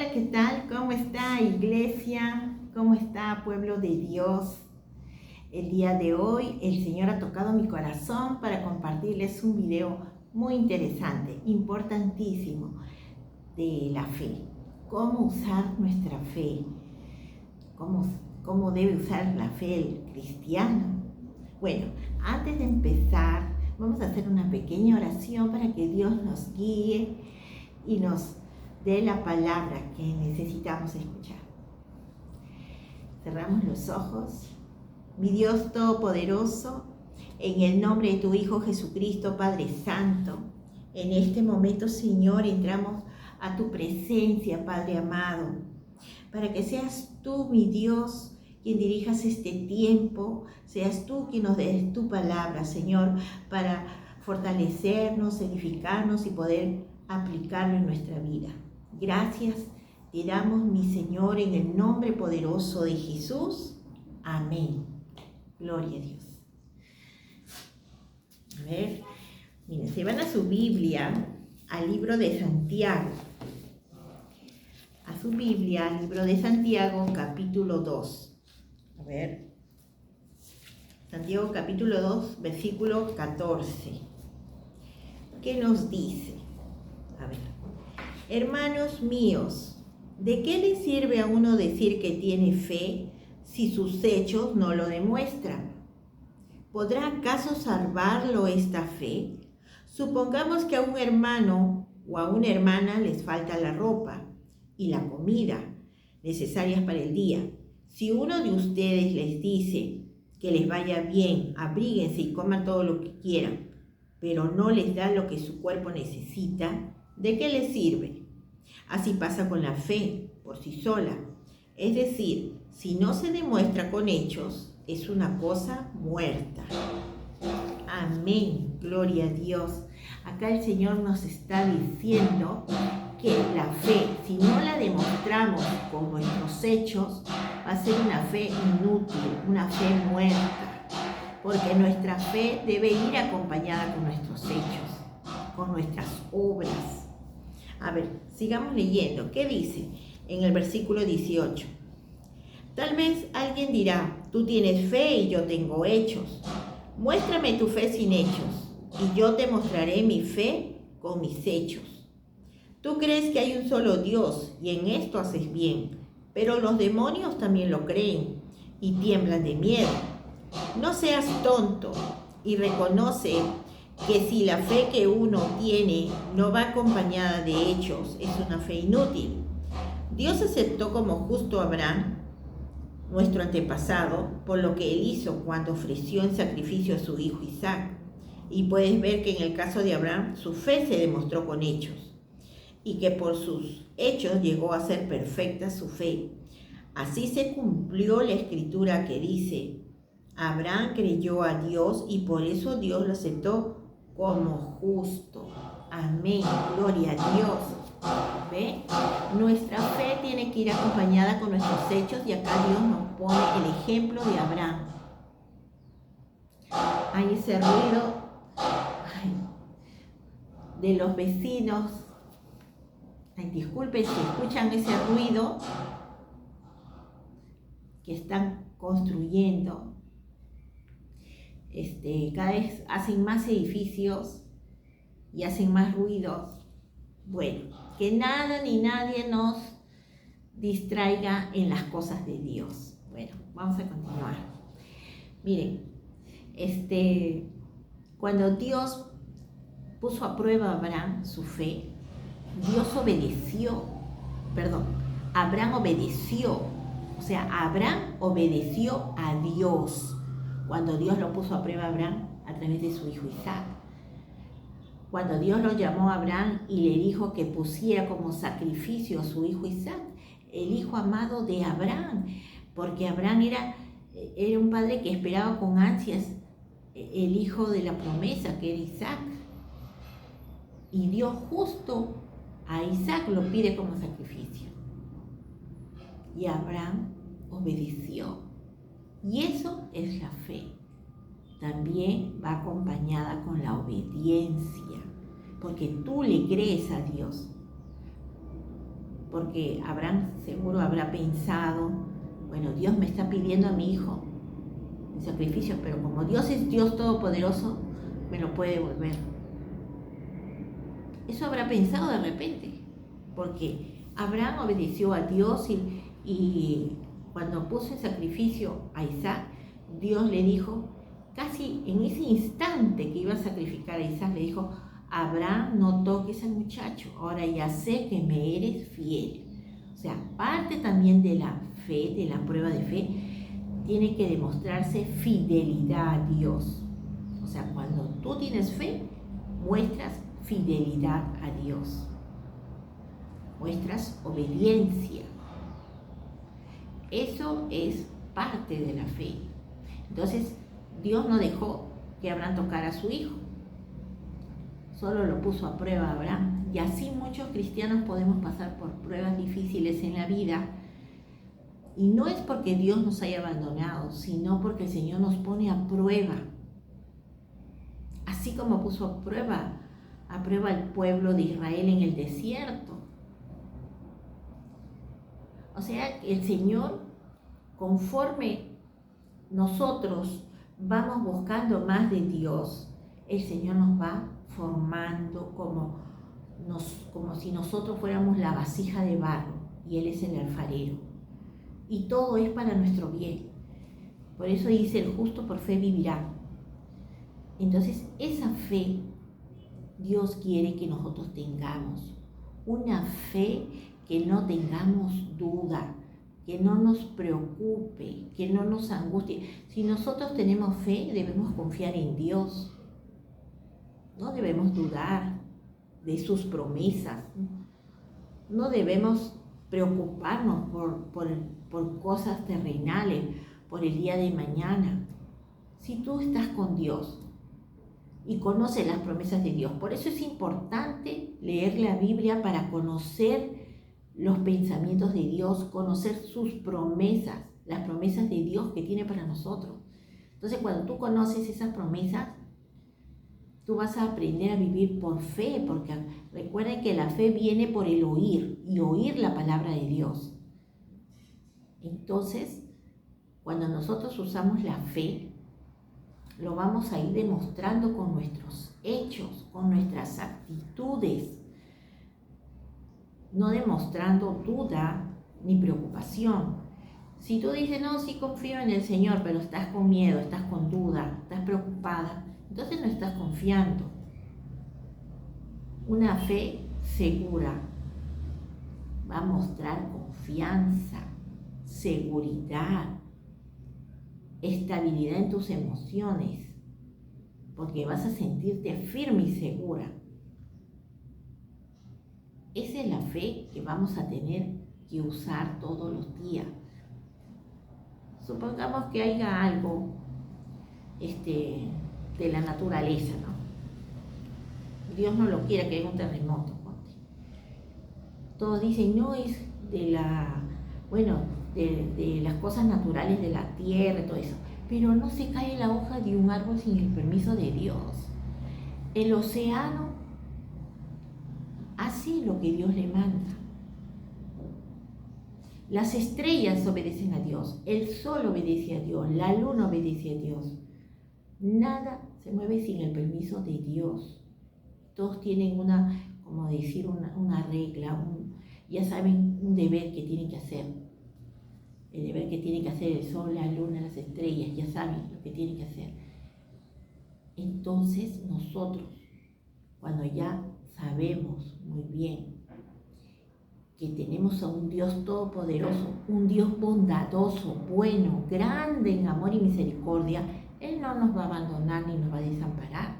Hola, ¿qué tal? ¿Cómo está, iglesia? ¿Cómo está, pueblo de Dios? El día de hoy el Señor ha tocado mi corazón para compartirles un video muy interesante, importantísimo, de la fe. Cómo usar nuestra fe, cómo debe usar la fe el cristiano. Bueno, antes de empezar, vamos a hacer una pequeña oración para que Dios nos guíe y nos dé la palabra que necesitamos escuchar. Cerramos los ojos. Mi Dios Todopoderoso, en el nombre de tu Hijo Jesucristo, Padre Santo, en este momento, Señor, entramos a tu presencia, Padre amado, para que seas tú, mi Dios, quien dirijas este tiempo, seas tú quien nos des tu palabra, Señor, para fortalecernos, edificarnos y poder aplicarlo en nuestra vida. Gracias te damos, mi Señor, en el nombre poderoso de Jesús. Amén. Gloria a Dios. A ver, miren, se van a su Biblia, al libro de Santiago. A su Biblia, al libro de Santiago, capítulo 2. A ver. Santiago, capítulo 2, versículo 14. ¿Qué nos dice? A ver. Hermanos míos, ¿de qué le sirve a uno decir que tiene fe si sus hechos no lo demuestran? ¿Podrá acaso salvarlo esta fe? Supongamos que a un hermano o a una hermana les falta la ropa y la comida necesarias para el día. Si uno de ustedes les dice que les vaya bien, abríguense y coman todo lo que quieran, pero no les da lo que su cuerpo necesita, ¿de qué les sirve? Así pasa con la fe por sí sola. Es decir, si no se demuestra con hechos, es una cosa muerta. Amén. Gloria a Dios. Acá el Señor nos está diciendo que la fe, si no la demostramos con nuestros hechos, va a ser una fe inútil, una fe muerta. Porque nuestra fe debe ir acompañada con nuestros hechos, con nuestras obras. A ver, sigamos leyendo. ¿Qué dice en el versículo 18? Tal vez alguien dirá, tú tienes fe y yo tengo hechos. Muéstrame tu fe sin hechos y yo te mostraré mi fe con mis hechos. Tú crees que hay un solo Dios y en esto haces bien, pero los demonios también lo creen y tiemblan de miedo. No seas tonto y reconoce que si la fe que uno tiene no va acompañada de hechos, es una fe inútil. Dios aceptó como justo a Abraham, nuestro antepasado, por lo que él hizo cuando ofreció en sacrificio a su hijo Isaac. Y puedes ver que en el caso de Abraham, su fe se demostró con hechos, y que por sus hechos llegó a ser perfecta su fe. Así se cumplió la escritura que dice, Abraham creyó a Dios y por eso Dios lo aceptó como justo. Amén. Gloria a Dios. ¿Ve? Nuestra fe tiene que ir acompañada con nuestros hechos y acá Dios nos pone el ejemplo de Abraham. Hay ese ruido de los vecinos. Disculpen si escuchan ese ruido que están construyendo. Cada vez hacen más edificios y hacen más ruidos. Bueno, que nada ni nadie nos distraiga en las cosas de Dios. Bueno, vamos a continuar. Miren, cuando Dios puso a prueba a Abraham su fe, Abraham obedeció. O sea, Abraham obedeció a Dios cuando Dios lo puso a prueba a Abraham a través de su hijo Isaac. Cuando Dios lo llamó a Abraham y le dijo que pusiera como sacrificio a su hijo Isaac, el hijo amado de Abraham, porque Abraham era un padre que esperaba con ansias el hijo de la promesa, que era Isaac. Y Dios justo a Isaac lo pide como sacrificio. Y Abraham obedeció. Y eso es la fe. También va acompañada con la obediencia, porque tú le crees a Dios. porque Abraham seguro habrá pensado, bueno, Dios me está pidiendo a mi hijo en sacrificio, pero como Dios es Dios todopoderoso, me lo puede devolver. Eso habrá pensado de repente, porque Abraham obedeció a Dios y cuando puso en sacrificio a Isaac, Dios le dijo, casi en ese instante que iba a sacrificar a Isaac, le dijo, Abraham, no toques al muchacho, ahora ya sé que me eres fiel. O sea, parte también de la fe, de la prueba de fe, tiene que demostrarse fidelidad a Dios. O sea, cuando tú tienes fe, muestras fidelidad a Dios, muestras obediencia. Eso es parte de la fe. Entonces, Dios no dejó que Abraham tocara a su hijo, solo lo puso a prueba a Abraham. Y así muchos cristianos podemos pasar por pruebas difíciles en la vida, y no es porque Dios nos haya abandonado, sino porque el Señor nos pone a prueba. Así como puso a prueba al pueblo de Israel en el desierto. O sea, el Señor, conforme nosotros vamos buscando más de Dios, el Señor nos va formando como si nosotros fuéramos la vasija de barro y Él es el alfarero. Y todo es para nuestro bien. Por eso dice, el justo por fe vivirá. Entonces, esa fe Dios quiere que nosotros tengamos. Una fe que no tengamos duda, que no nos preocupe, que no nos angustie. Si nosotros tenemos fe, debemos confiar en Dios. No debemos dudar de sus promesas. No debemos preocuparnos por cosas terrenales, por el día de mañana. Si tú estás con Dios y conoces las promesas de Dios, por eso es importante leer la Biblia para conocer los pensamientos de Dios, conocer sus promesas, las promesas de Dios que tiene para nosotros. Entonces, cuando tú conoces esas promesas, tú vas a aprender a vivir por fe, porque recuerden que la fe viene por el oír y oír la palabra de Dios. Entonces, cuando nosotros usamos la fe, lo vamos a ir demostrando con nuestros hechos, con nuestras actitudes, no demostrando duda ni preocupación. Si tú dices, no, sí confío en el Señor, pero estás con miedo, estás con duda, estás preocupada, entonces no estás confiando. Una fe segura va a mostrar confianza, seguridad, estabilidad en tus emociones, porque vas a sentirte firme y segura. Esa es la fe que vamos a tener que usar todos los días. Supongamos que haya algo de la naturaleza, ¿no? Dios no lo quiera, que haya un terremoto. Todos dicen, no, es de las cosas naturales de la tierra y todo eso. Pero no se cae la hoja de un árbol sin el permiso de Dios. El océano hace lo que Dios le manda. Las estrellas obedecen a Dios, el sol obedece a Dios, la luna obedece a Dios. Nada se mueve sin el permiso de Dios. Todos tienen una regla, ya saben, un deber que tienen que hacer. El deber que tienen que hacer el sol, la luna, las estrellas, ya saben lo que tienen que hacer. Entonces nosotros, cuando ya sabemos muy bien que tenemos a un Dios todopoderoso, un Dios bondadoso, bueno, grande en amor y misericordia, Él no nos va a abandonar ni nos va a desamparar.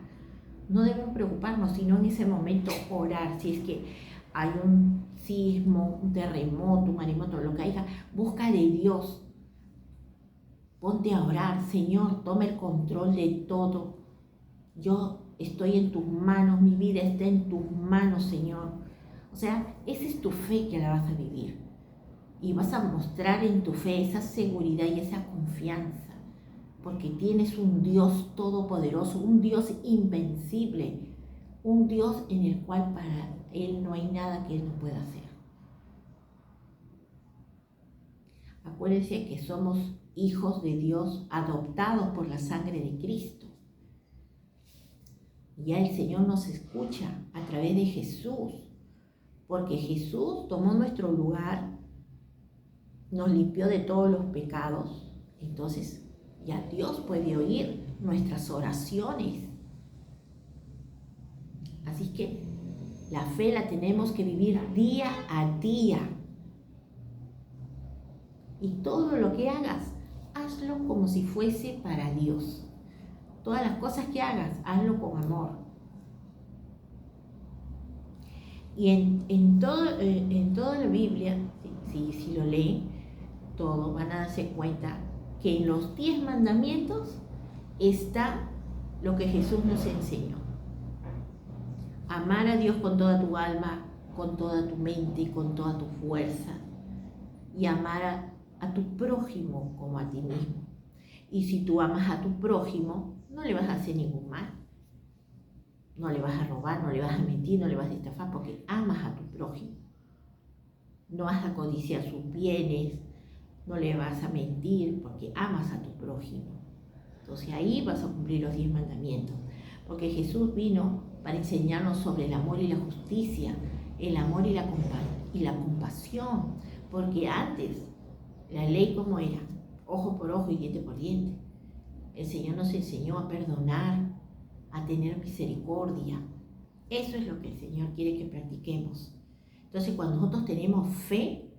No debemos preocuparnos, sino en ese momento orar. Si es que hay un sismo, un terremoto, un maremoto, lo que haya, busca de Dios. Ponte a orar, Señor, toma el control de todo. Yo estoy en tus manos, mi vida está en tus manos, Señor. O sea, esa es tu fe que la vas a vivir. Y vas a mostrar en tu fe esa seguridad y esa confianza. Porque tienes un Dios todopoderoso, un Dios invencible, un Dios en el cual para Él no hay nada que Él no pueda hacer. Acuérdense que somos hijos de Dios adoptados por la sangre de Cristo. Ya el Señor nos escucha a través de Jesús, porque Jesús tomó nuestro lugar, nos limpió de todos los pecados. Entonces ya Dios puede oír nuestras oraciones. Así que la fe la tenemos que vivir día a día. Y todo lo que hagas, hazlo como si fuese para Dios. Todas las cosas que hagas, hazlo con amor. Y en toda la Biblia, si lo leen, todo van a darse cuenta que en los 10 mandamientos está lo que Jesús nos enseñó. Amar a Dios con toda tu alma, con toda tu mente y con toda tu fuerza. Y amar a tu prójimo como a ti mismo. Y si tú amas a tu prójimo, no le vas a hacer ningún mal. No le vas a robar, no le vas a mentir, no le vas a estafar, porque amas a tu prójimo. No vas a codiciar sus bienes, no le vas a mentir, porque amas a tu prójimo. Entonces ahí vas a cumplir los 10 mandamientos. Porque Jesús vino para enseñarnos sobre el amor y la justicia, el amor y la compasión. Porque antes, la ley como era, ojo por ojo y diente por diente. El Señor nos enseñó a perdonar, a tener misericordia. Eso es lo que el Señor quiere que practiquemos. Entonces, cuando nosotros tenemos fe,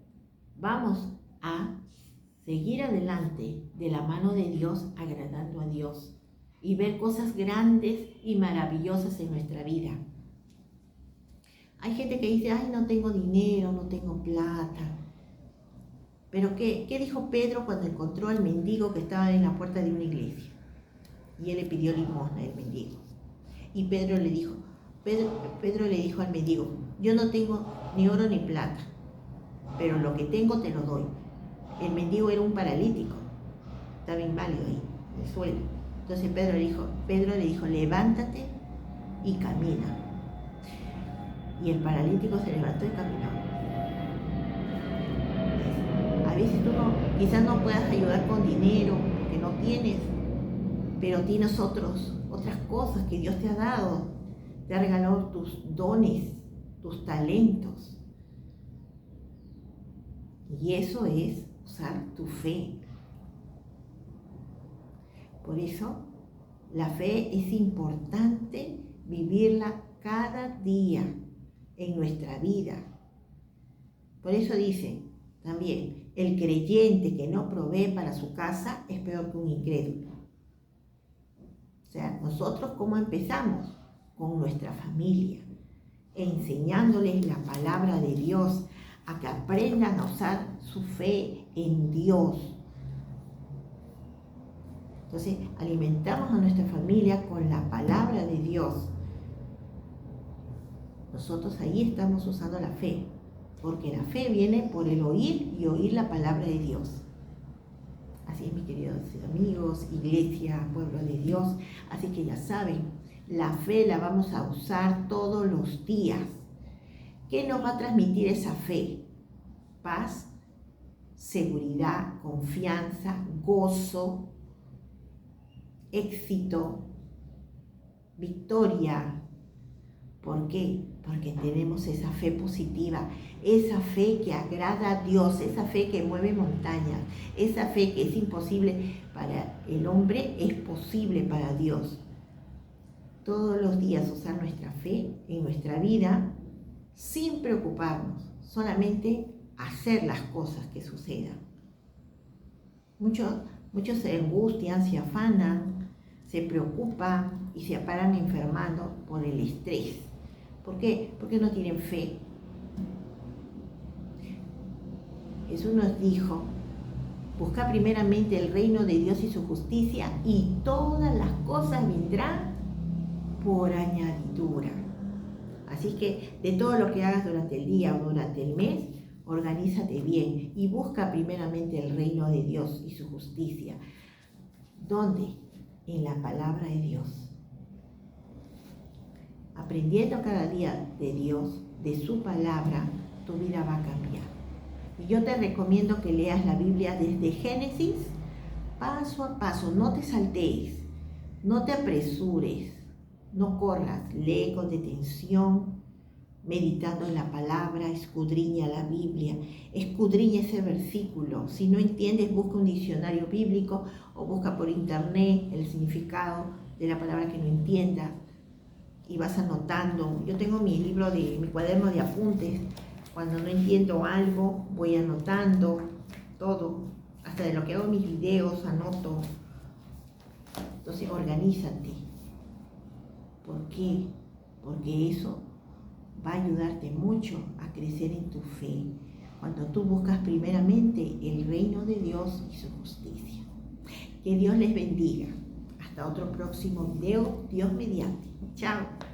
vamos a seguir adelante de la mano de Dios, agradando a Dios y ver cosas grandes y maravillosas en nuestra vida. Hay gente que dice, ay, no tengo dinero, no tengo plata. Pero ¿qué dijo Pedro cuando encontró al mendigo que estaba en la puerta de una iglesia? Y él le pidió limosna al mendigo. Y Pedro le dijo al mendigo, yo no tengo ni oro ni plata, pero lo que tengo te lo doy. El mendigo era un paralítico, estaba inválido ahí, en el suelo. Entonces Pedro le dijo, levántate y camina. Y el paralítico se levantó y caminó. A veces tú quizás no puedas ayudar con dinero, que no tienes, pero tienes otras cosas que Dios te ha dado. Te ha regalado tus dones, tus talentos. Y eso es usar tu fe. Por eso, la fe es importante vivirla cada día en nuestra vida. Por eso dice también, el creyente que no provee para su casa es peor que un incrédulo. O sea, nosotros ¿cómo empezamos? Con nuestra familia, enseñándoles la palabra de Dios, a que aprendan a usar su fe en Dios. Entonces, alimentamos a nuestra familia con la palabra de Dios. Nosotros ahí estamos usando la fe, porque la fe viene por el oír y oír la palabra de Dios. Así es, mis queridos amigos, iglesia, pueblo de Dios. Así que ya saben, la fe la vamos a usar todos los días. ¿Qué nos va a transmitir esa fe? Paz, seguridad, confianza, gozo, éxito, victoria. ¿Por qué? Porque tenemos esa fe positiva, esa fe que agrada a Dios, esa fe que mueve montañas, esa fe que es imposible para el hombre, es posible para Dios. Todos los días usar nuestra fe en nuestra vida sin preocuparnos, solamente hacer las cosas que sucedan. Muchos se angustian, se afanan, se preocupan y se paran enfermando por el estrés. ¿Por qué? Porque no tienen fe. Jesús nos dijo, busca primeramente el reino de Dios y su justicia y todas las cosas vendrán por añadidura. Así que de todo lo que hagas durante el día o durante el mes, organízate bien y busca primeramente el reino de Dios y su justicia. ¿Dónde? En la palabra de Dios. Aprendiendo cada día de Dios, de su palabra, tu vida va a cambiar. Y yo te recomiendo que leas la Biblia desde Génesis, paso a paso. No te saltees, no te apresures, no corras. Lee con detención, meditando en la palabra, escudriña la Biblia, escudriña ese versículo. Si no entiendes, busca un diccionario bíblico o busca por internet el significado de la palabra que no entiendas y vas anotando. Yo tengo mi cuaderno de apuntes. Cuando no entiendo algo, voy anotando todo, hasta de lo que hago en mis videos, anoto. Entonces, organízate. ¿Por qué? Porque eso va a ayudarte mucho a crecer en tu fe, cuando tú buscas primeramente el reino de Dios y su justicia. Que Dios les bendiga. Hasta otro próximo video, Dios mediante. Chao.